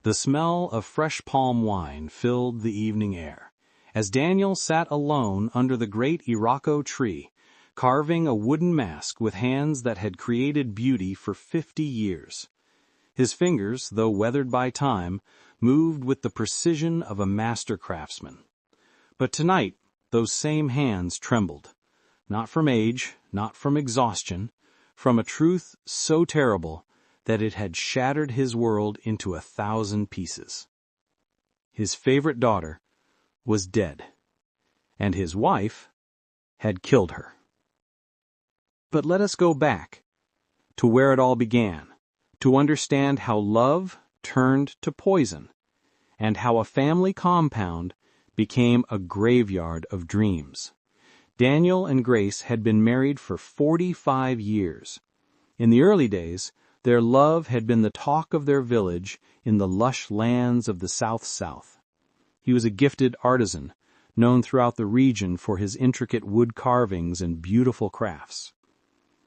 The smell of fresh palm wine filled the evening air, as Daniel sat alone under the great Iroko tree, carving a wooden mask with hands that had created beauty for 50 years. His fingers, though weathered by time, moved with the precision of a master craftsman. But tonight, those same hands trembled, not from age, not from exhaustion, from a truth so terrible that it had shattered his world into 1,000 pieces. His favorite daughter was dead, and his wife had killed her. But let us go back to where it all began, to understand how love turned to poison, and how a family compound became a graveyard of dreams. Daniel and Grace had been married for 45 years. In the early days, their love had been the talk of their village in the lush lands of the South. He was a gifted artisan, known throughout the region for his intricate wood carvings and beautiful crafts.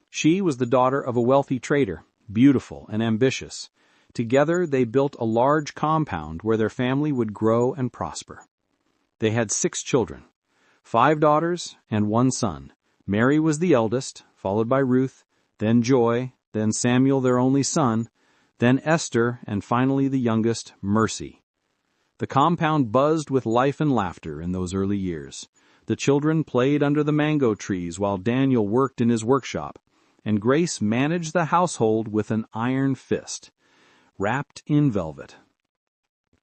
She was the daughter of a wealthy trader, beautiful and ambitious. Together they built a large compound where their family would grow and prosper. They had 6 children, 5 daughters and 1 son. Mary was the eldest, followed by Ruth, then Joy, then Samuel, their only son, then Esther, and finally the youngest, Mercy. The compound buzzed with life and laughter in those early years. The children played under the mango trees while Daniel worked in his workshop, and Grace managed the household with an iron fist, wrapped in velvet.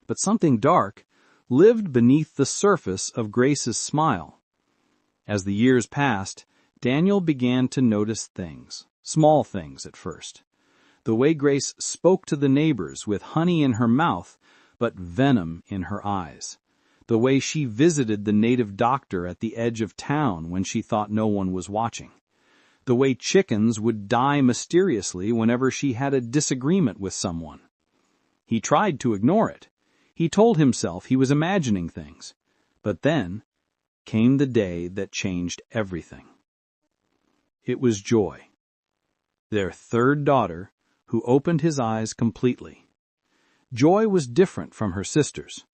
But something dark lived beneath the surface of Grace's smile. As the years passed, Daniel began to notice things, small things at first. The way Grace spoke to the neighbors with honey in her mouth, but venom in her eyes. The way she visited the native doctor at the edge of town when she thought no one was watching. The way chickens would die mysteriously whenever she had a disagreement with someone. He tried to ignore it. He told himself he was imagining things. But then came the day that changed everything. It was Joy, their 3rd daughter, who opened his eyes completely. Joy was different from her sisters.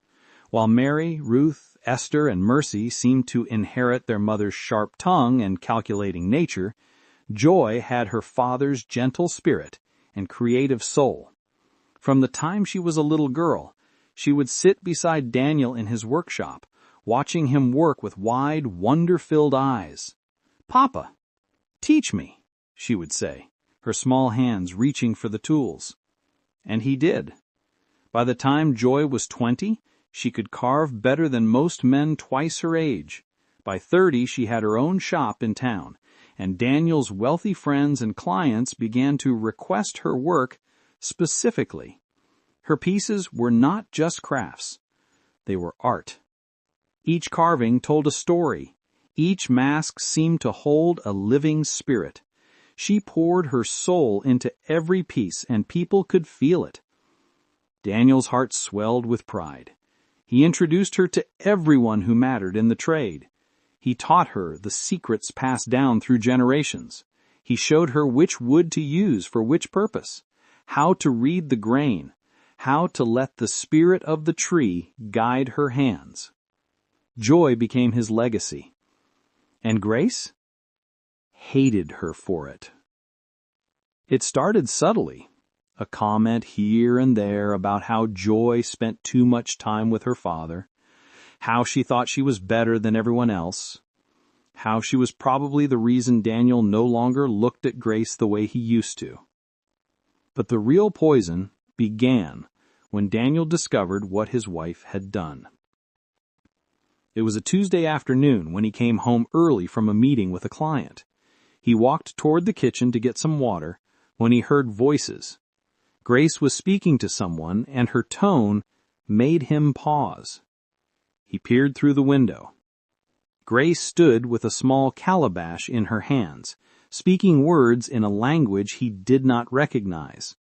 While Mary, Ruth, Esther, and Mercy seemed to inherit their mother's sharp tongue and calculating nature, Joy had her father's gentle spirit and creative soul. From the time she was a little girl, she would sit beside Daniel in his workshop, watching him work with wide, wonder-filled eyes. "Papa, teach me," she would say, her small hands reaching for the tools. And he did. By the time Joy was 20, she could carve better than most men twice her age. By 30, she had her own shop in town, and Daniel's wealthy friends and clients began to request her work specifically. Her pieces were not just crafts. They were art. Each carving told a story. Each mask seemed to hold a living spirit. She poured her soul into every piece, and people could feel it. Daniel's heart swelled with pride. He introduced her to everyone who mattered in the trade. He taught her the secrets passed down through generations. He showed her which wood to use for which purpose, how to read the grain, how to let the spirit of the tree guide her hands. Joy became his legacy. And Grace hated her for it. It started subtly, a comment here and there about how Joy spent too much time with her father, how she thought she was better than everyone else, how she was probably the reason Daniel no longer looked at Grace the way he used to. But the real poison began when Daniel discovered what his wife had done. It was a Tuesday afternoon when he came home early from a meeting with a client. He walked toward the kitchen to get some water when he heard voices. Grace was speaking to someone, and her tone made him pause. He peered through the window. Grace stood with a small calabash in her hands, speaking words in a language he did not recognize.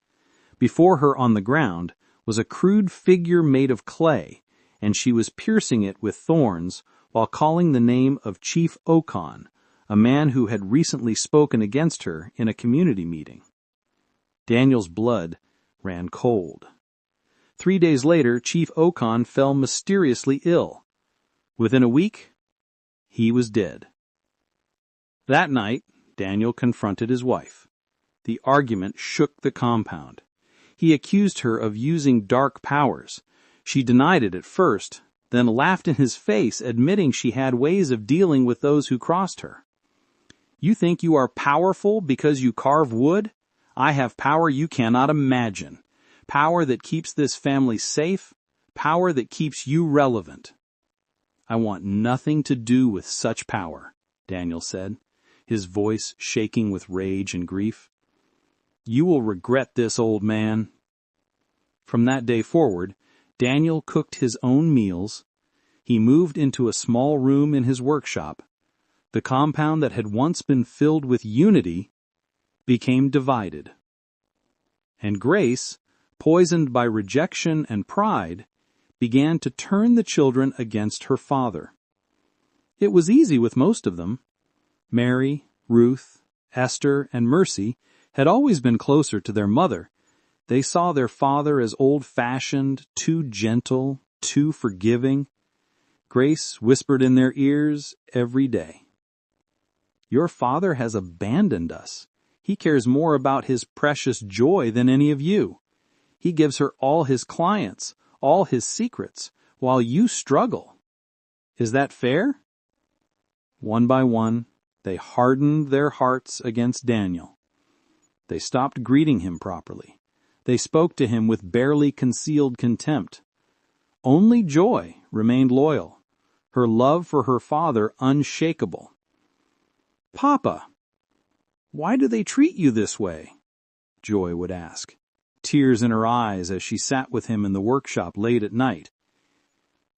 Before her on the ground was a crude figure made of clay, and she was piercing it with thorns while calling the name of Chief Okon, a man who had recently spoken against her in a community meeting. Daniel's blood ran cold. 3 days later, Chief Ocon fell mysteriously ill. Within a week, he was dead. That night, Daniel confronted his wife. The argument shook the compound. He accused her of using dark powers. She denied it at first, then laughed in his face, admitting she had ways of dealing with those who crossed her. "You think you are powerful because you carve wood? I have power you cannot imagine. Power that keeps this family safe, power that keeps you relevant." "I want nothing to do with such power," Daniel said, his voice shaking with rage and grief. "You will regret this, old man." From that day forward, Daniel cooked his own meals. He moved into a small room in his workshop. The compound that had once been filled with unity became divided. And Grace, poisoned by rejection and pride, began to turn the children against her father. It was easy with most of them. Mary, Ruth, Esther, and Mercy had always been closer to their mother. They saw their father as old-fashioned, too gentle, too forgiving. Grace whispered in their ears every day, "Your father has abandoned us. He cares more about his precious joy than any of you. He gives her all his clients, all his secrets, while you struggle. Is that fair?" One by one, they hardened their hearts against Daniel. They stopped greeting him properly. They spoke to him with barely concealed contempt. Only Joy remained loyal, her love for her father unshakable. "Papa, why do they treat you this way?" Joy would ask, tears in her eyes as she sat with him in the workshop late at night.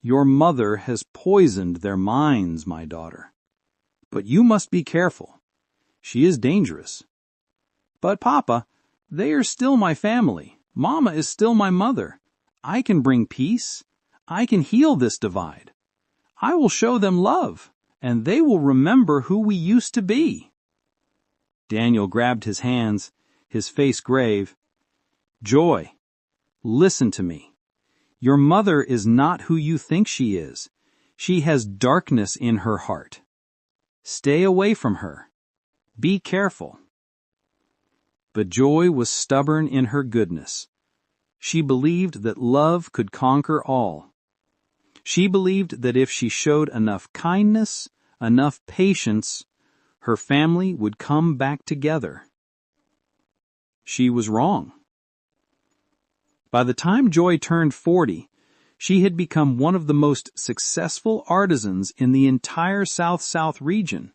"Your mother has poisoned their minds, my daughter. But you must be careful. She is dangerous." "But Papa, they are still my family. Mama is still my mother. I can bring peace. I can heal this divide. I will show them love, and they will remember who we used to be." Daniel grabbed his hands, his face grave. "Joy, listen to me. Your mother is not who you think she is. She has darkness in her heart. Stay away from her. Be careful." But Joy was stubborn in her goodness. She believed that love could conquer all. She believed that if she showed enough kindness, enough patience, her family would come back together. She was wrong. By the time Joy turned 40, she had become one of the most successful artisans in the entire South-South region.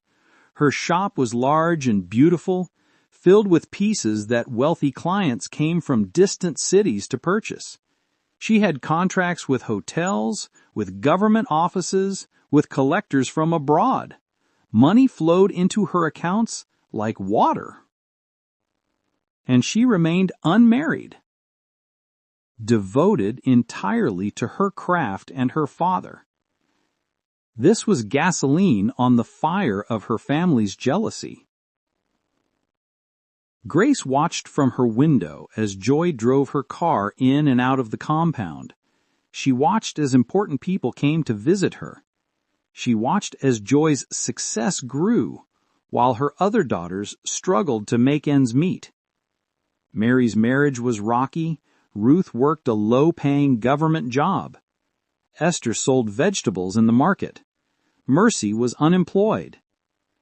Her shop was large and beautiful, filled with pieces that wealthy clients came from distant cities to purchase. She had contracts with hotels, with government offices, with collectors from abroad. Money flowed into her accounts like water. And she remained unmarried, devoted entirely to her craft and her father. This was gasoline on the fire of her family's jealousy. Grace watched from her window as Joy drove her car in and out of the compound. She watched as important people came to visit her. She watched as Joy's success grew, while her other daughters struggled to make ends meet. Mary's marriage was rocky. Ruth worked a low-paying government job. Esther sold vegetables in the market. Mercy was unemployed.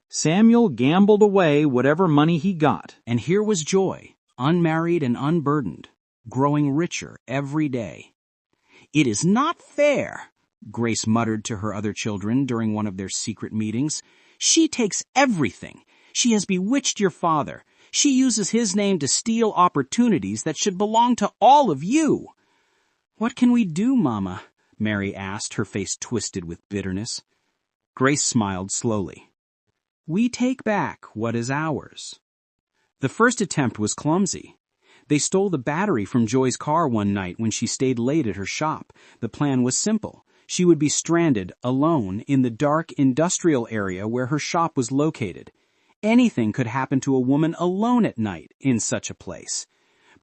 Samuel gambled away whatever money he got. And here was Joy, unmarried and unburdened, growing richer every day. "It is not fair," Grace muttered to her other children during one of their secret meetings. "She takes everything. She has bewitched your father. She uses his name to steal opportunities that should belong to all of you." "What can we do, Mama?" Mary asked, her face twisted with bitterness. Grace smiled slowly. "We take back what is ours." The first attempt was clumsy. They stole the battery from Joy's car one night when she stayed late at her shop. The plan was simple. She would be stranded, alone, in the dark industrial area where her shop was located. Anything could happen to a woman alone at night in such a place.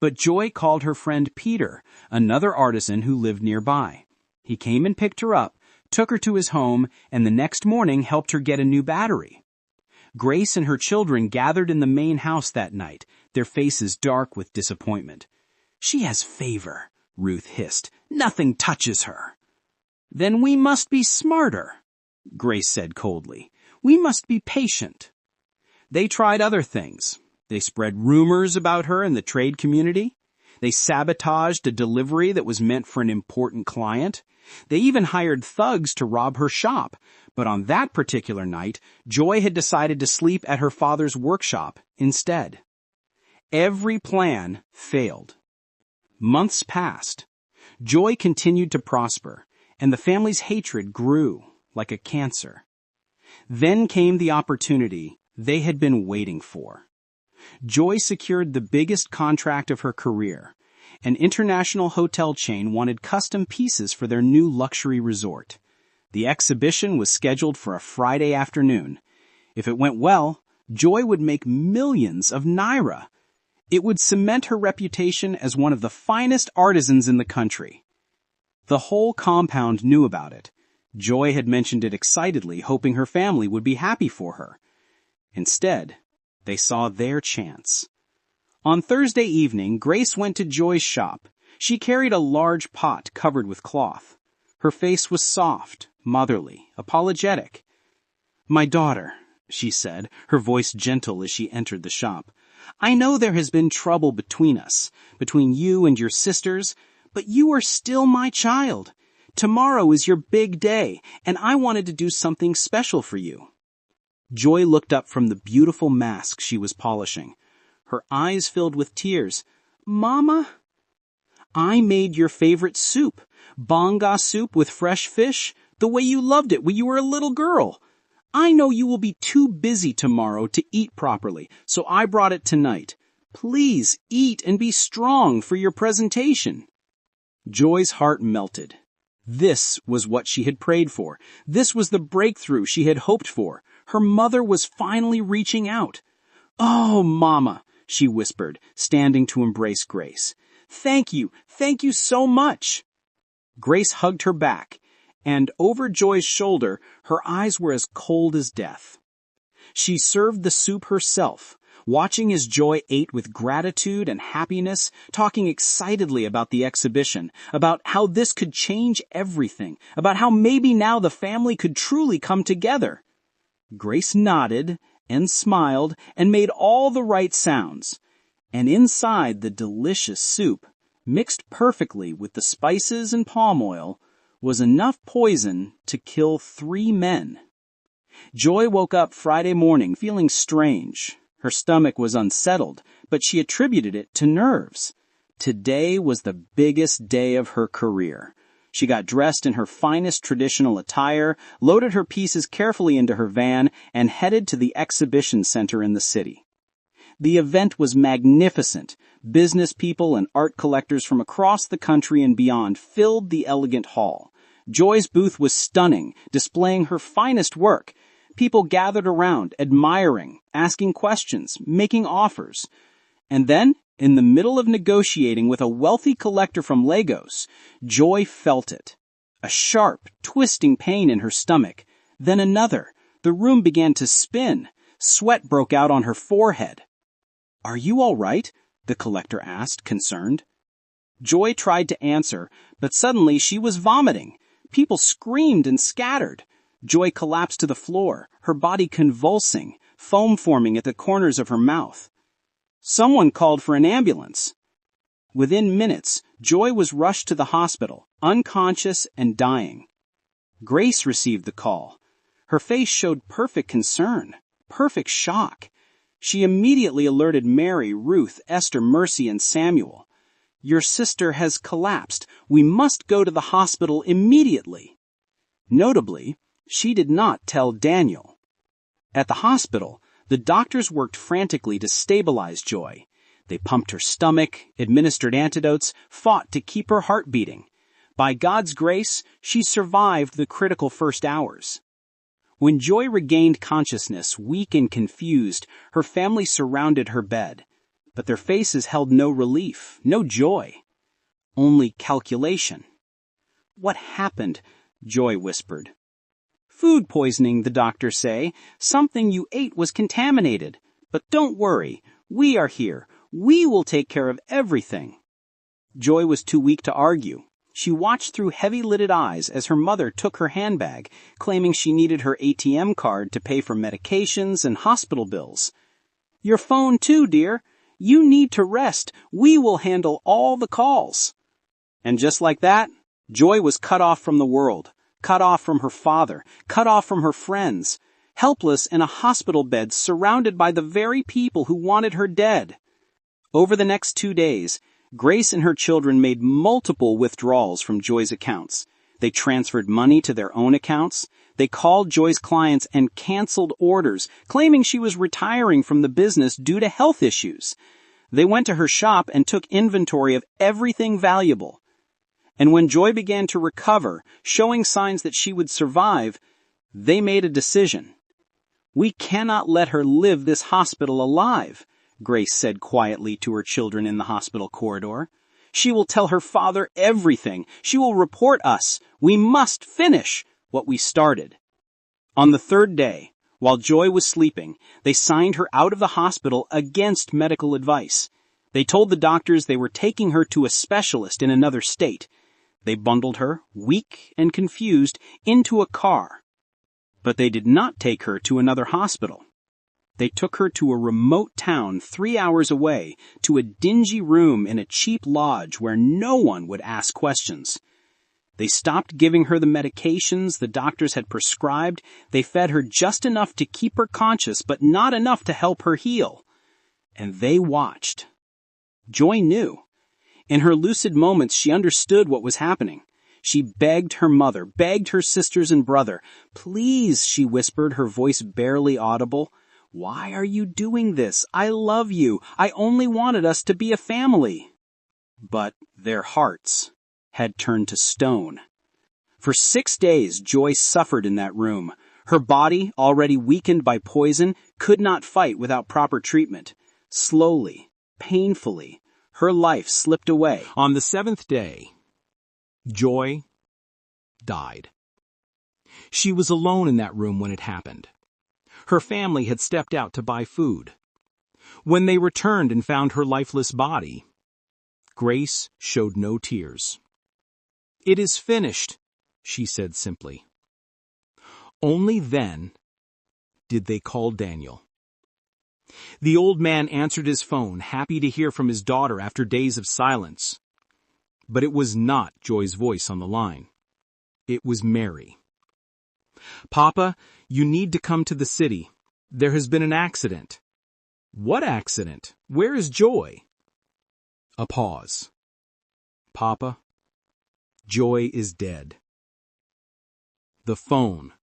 But Joy called her friend Peter, another artisan who lived nearby. He came and picked her up, took her to his home, and the next morning helped her get a new battery. Grace and her children gathered in the main house that night, their faces dark with disappointment. "She has favor," Ruth hissed. "Nothing touches her." "Then we must be smarter," Grace said coldly. "We must be patient." They tried other things. They spread rumors about her in the trade community. They sabotaged a delivery that was meant for an important client. They even hired thugs to rob her shop. But on that particular night, Joy had decided to sleep at her father's workshop instead. Every plan failed. Months passed. Joy continued to prosper, and the family's hatred grew like a cancer. Then came the opportunity they had been waiting for. Joy secured the biggest contract of her career. An international hotel chain wanted custom pieces for their new luxury resort. The exhibition was scheduled for a Friday afternoon. If it went well, Joy would make millions of naira. It would cement her reputation as one of the finest artisans in the country. The whole compound knew about it. Joy had mentioned it excitedly, hoping her family would be happy for her. Instead, they saw their chance. On Thursday evening, Grace went to Joy's shop. She carried a large pot covered with cloth. Her face was soft, motherly, apologetic. "My daughter," she said, her voice gentle as she entered the shop, "I know there has been trouble between us, between you and your sisters, but you are still my child. Tomorrow is your big day, and I wanted to do something special for you." Joy looked up from the beautiful mask she was polishing. Her eyes filled with tears. "Mama, I made your favorite soup, banga soup with fresh fish, the way you loved it when you were a little girl. I know you will be too busy tomorrow to eat properly, so I brought it tonight. Please eat and be strong for your presentation." Joy's heart melted. This was what she had prayed for. This was the breakthrough she had hoped for. Her mother was finally reaching out. "Oh, Mama," she whispered, standing to embrace Grace. Thank you so much." Grace hugged her back, and over Joy's shoulder, her eyes were as cold as death. She served the soup herself, watching as Joy ate with gratitude and happiness, talking excitedly about the exhibition, about how this could change everything, about how maybe now the family could truly come together. Grace nodded and smiled and made all the right sounds. And inside the delicious soup, mixed perfectly with the spices and palm oil, was enough poison to kill 3 men. Joy woke up Friday morning feeling strange. Her stomach was unsettled, but she attributed it to nerves. Today was the biggest day of her career. She got dressed in her finest traditional attire, loaded her pieces carefully into her van, and headed to the exhibition center in the city. The event was magnificent. Business people and art collectors from across the country and beyond filled the elegant hall. Joy's booth was stunning, displaying her finest work. People gathered around, admiring, asking questions, making offers. And then, in the middle of negotiating with a wealthy collector from Lagos, Joy felt it. A sharp, twisting pain in her stomach. Then another. The room began to spin. Sweat broke out on her forehead. "Are you all right?" the collector asked, concerned. Joy tried to answer, but suddenly she was vomiting. People screamed and scattered. Joy collapsed to the floor, her body convulsing, foam forming at the corners of her mouth. Someone called for an ambulance. Within minutes, Joy was rushed to the hospital, unconscious and dying. Grace received the call. Her face showed perfect concern, perfect shock. She immediately alerted Mary, Ruth, Esther, Mercy, and Samuel. "Your sister has collapsed. We must go to the hospital immediately." Notably, she did not tell Daniel. At the hospital, the doctors worked frantically to stabilize Joy. They pumped her stomach, administered antidotes, fought to keep her heart beating. By God's grace, she survived the critical first hours. When Joy regained consciousness, weak and confused, her family surrounded her bed. but their faces held no relief, no joy, only calculation. "What happened?" Joy whispered. "Food poisoning, the doctors say. Something you ate was contaminated. But don't worry, we are here. We will take care of everything." Joy was too weak to argue. She watched through heavy-lidded eyes as her mother took her handbag, claiming she needed her ATM card to pay for medications and hospital bills. "Your phone too, dear. You need to rest. We will handle all the calls." And just like that, Joy was cut off from the world, cut off from her father, cut off from her friends, helpless in a hospital bed surrounded by the very people who wanted her dead. Over the next 2 days, Grace and her children made multiple withdrawals from Joy's accounts. They transferred money to their own accounts. They called Joy's clients and canceled orders, claiming she was retiring from the business due to health issues. They went to her shop and took inventory of everything valuable. And when Joy began to recover, showing signs that she would survive, they made a decision. "We cannot let her live this hospital alive," Grace said quietly to her children in the hospital corridor. "She will tell her father everything. She will report us. We must finish what we started." On the 3rd day, while Joy was sleeping, they signed her out of the hospital against medical advice. They told the doctors they were taking her to a specialist in another state. They bundled her, weak and confused, into a car. But they did not take her to another hospital. They took her to a remote town 3 hours away, to a dingy room in a cheap lodge where no one would ask questions. They stopped giving her the medications the doctors had prescribed. They fed her just enough to keep her conscious, but not enough to help her heal. And they watched. Joy knew. In her lucid moments, she understood what was happening. She begged her mother, begged her sisters and brother. "Please," she whispered, her voice barely audible. "Why are you doing this? I love you. I only wanted us to be a family." But their hearts had turned to stone. For 6 days, Joy suffered in that room. Her body, already weakened by poison, could not fight without proper treatment. Slowly, painfully, her life slipped away. On the 7th day, Joy died. She was alone in that room when it happened. Her family had stepped out to buy food. When they returned and found her lifeless body, Grace showed no tears. "It is finished," she said simply. Only then did they call Daniel. The old man answered his phone, happy to hear from his daughter after days of silence. But it was not Joy's voice on the line. It was Mary. "Papa, you need to come to the city. There has been an accident." "What accident? Where is Joy?" A pause. "Papa, Joy is dead." The phone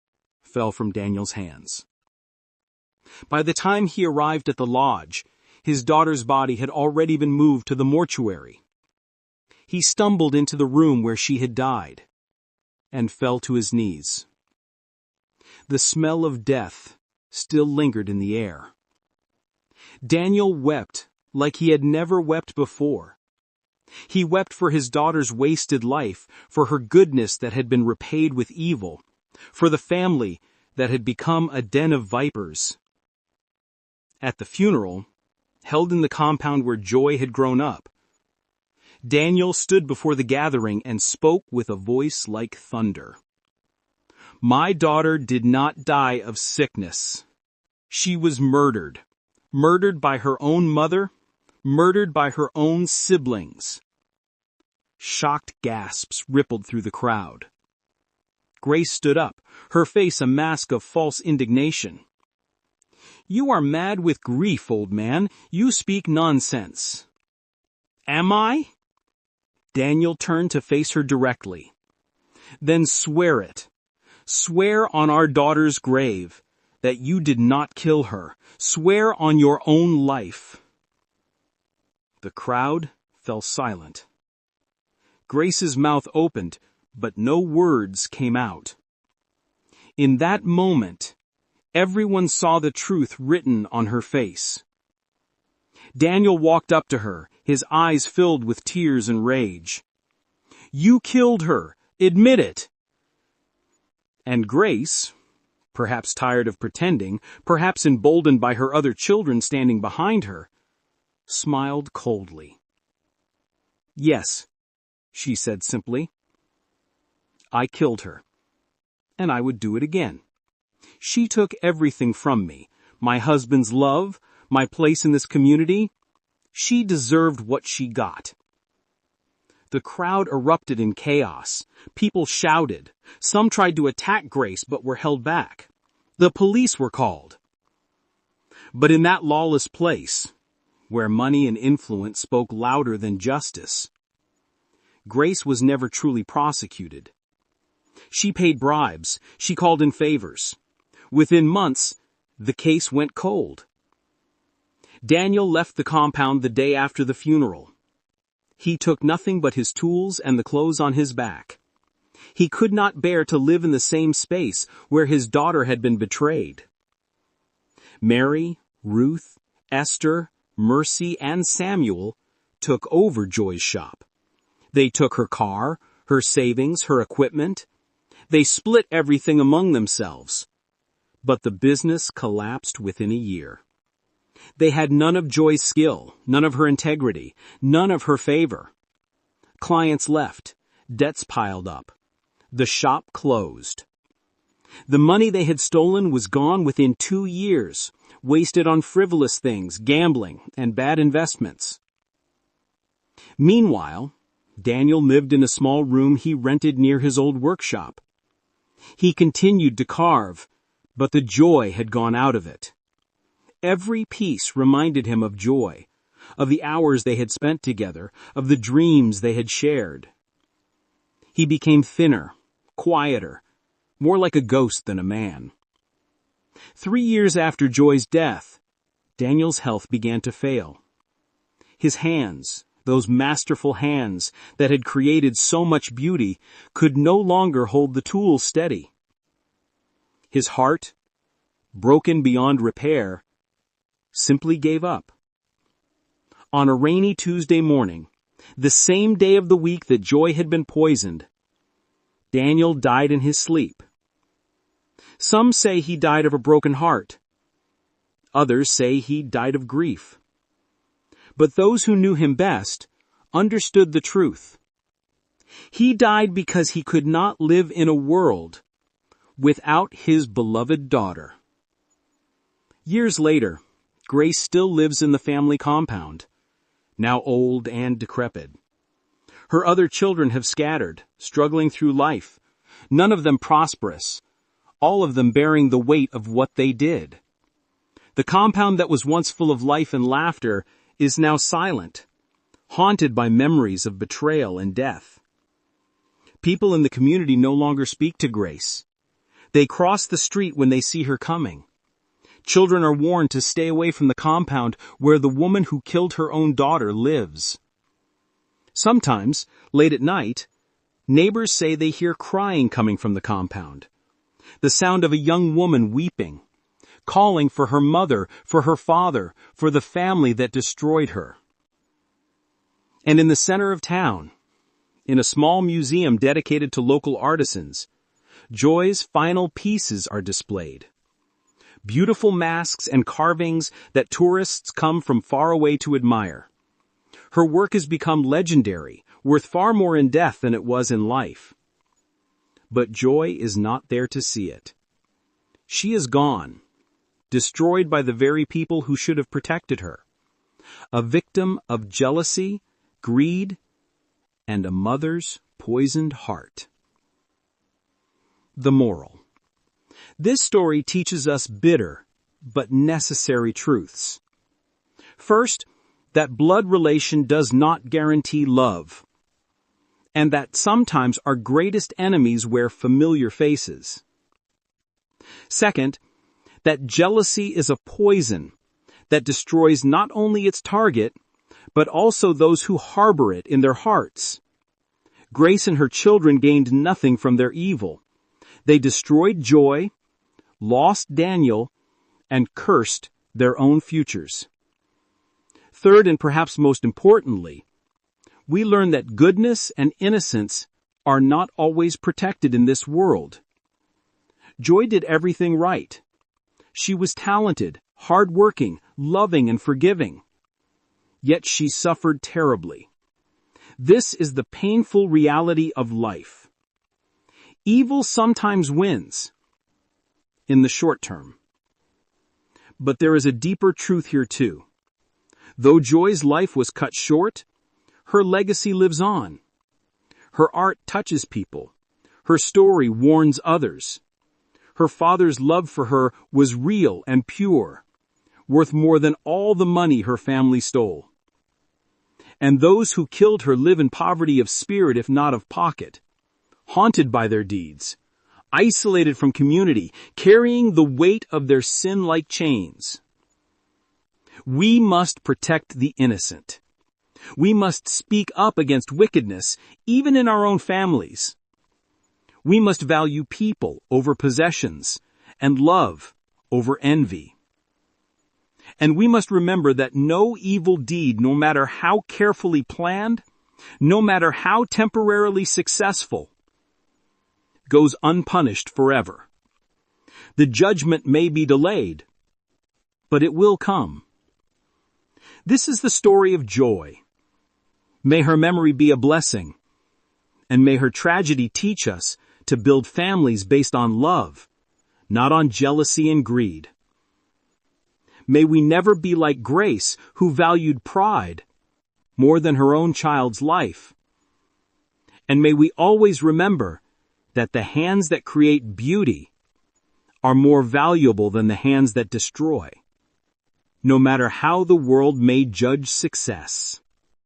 fell from Daniel's hands. By the time he arrived at the lodge, his daughter's body had already been moved to the mortuary. He stumbled into the room where she had died and fell to his knees. The smell of death still lingered in the air. Daniel wept like he had never wept before. He wept for his daughter's wasted life, for her goodness that had been repaid with evil, for the family that had become a den of vipers. At the funeral, held in the compound where Joy had grown up, Daniel stood before the gathering and spoke with a voice like thunder. "My daughter did not die of sickness. She was murdered. Murdered by her own mother, murdered by her own siblings." Shocked gasps rippled through the crowd. Grace stood up, her face a mask of false indignation. "You are mad with grief, old man. You speak nonsense." "Am I?" Daniel turned to face her directly. "Then swear it. Swear on our daughter's grave that you did not kill her. Swear on your own life." The crowd fell silent. Grace's mouth opened, but no words came out. In that moment, everyone saw the truth written on her face. Daniel walked up to her, his eyes filled with tears and rage. "You killed her! Admit it!" And Grace, perhaps tired of pretending, perhaps emboldened by her other children standing behind her, smiled coldly. "Yes," she said simply. "I killed her, and I would do it again. She took everything from me, my husband's love, my place in this community. She deserved what she got." The crowd erupted in chaos. People shouted. Some tried to attack Grace but were held back. The police were called. But in that lawless place, where money and influence spoke louder than justice, Grace was never truly prosecuted. She paid bribes. She called in favors. Within months, the case went cold. Daniel left the compound the day after the funeral. He took nothing but his tools and the clothes on his back. He could not bear to live in the same space where his daughter had been betrayed. Mary, Ruth, Esther, Mercy, and Samuel took over Joy's shop. They took her car, her savings, her equipment. They split everything among themselves. But the business collapsed within a year. They had none of Joy's skill, none of her integrity, none of her favor. Clients left. Debts piled up. The shop closed. The money they had stolen was gone within 2 years, wasted on frivolous things, gambling, and bad investments. Meanwhile, Daniel lived in a small room he rented near his old workshop. He continued to carve, but the joy had gone out of it. Every piece reminded him of Joy, of the hours they had spent together, of the dreams they had shared. He became thinner, quieter, more like a ghost than a man. 3 years after Joy's death, Daniel's health began to fail. His hands, those masterful hands that had created so much beauty, could no longer hold the tools steady. His heart, broken beyond repair, simply gave up. On a rainy Tuesday morning, the same day of the week that Joy had been poisoned, Daniel died in his sleep. Some say he died of a broken heart. Others say he died of grief. But those who knew him best understood the truth. He died because he could not live in a world without his beloved daughter. Years later, Grace still lives in the family compound, now old and decrepit. Her other children have scattered, struggling through life, none of them prosperous, all of them bearing the weight of what they did. The compound that was once full of life and laughter is now silent, haunted by memories of betrayal and death. People in the community no longer speak to Grace. They cross the street when they see her coming. Children are warned to stay away from the compound where the woman who killed her own daughter lives. Sometimes, late at night, neighbors say they hear crying coming from the compound. The sound of a young woman weeping, calling for her mother, for her father, for the family that destroyed her. And in the center of town, in a small museum dedicated to local artisans, Joy's final pieces are displayed. Beautiful masks and carvings that tourists come from far away to admire. Her work has become legendary, worth far more in death than it was in life. But Joy is not there to see it. She is gone, destroyed by the very people who should have protected her. A victim of jealousy, greed, and a mother's poisoned heart. The moral. This story teaches us bitter but necessary truths. First, that blood relation does not guarantee love, and that sometimes our greatest enemies wear familiar faces. Second, that jealousy is a poison that destroys not only its target, but also those who harbor it in their hearts. Grace and her children gained nothing from their evil. They destroyed Joy, lost Daniel, and cursed their own futures. Third, and perhaps most importantly, we learn that goodness and innocence are not always protected in this world. Joy did everything right. She was talented, hardworking, loving, and forgiving. Yet she suffered terribly. This is the painful reality of life. Evil sometimes wins, in the short term. But there is a deeper truth here too. Though Joy's life was cut short, her legacy lives on. Her art touches people. Her story warns others. Her father's love for her was real and pure, worth more than all the money her family stole. And those who killed her live in poverty of spirit if not of pocket, haunted by their deeds, isolated from community, carrying the weight of their sin like chains. We must protect the innocent. We must speak up against wickedness, even in our own families. We must value people over possessions, and love over envy. And we must remember that no evil deed, no matter how carefully planned, no matter how temporarily successful, goes unpunished forever. The judgment may be delayed, but it will come. This is the story of Joy. May her memory be a blessing, and may her tragedy teach us to build families based on love, not on jealousy and greed. May we never be like Grace, who valued pride more than her own child's life. And may we always remember that the hands that create beauty are more valuable than the hands that destroy, no matter how the world may judge success.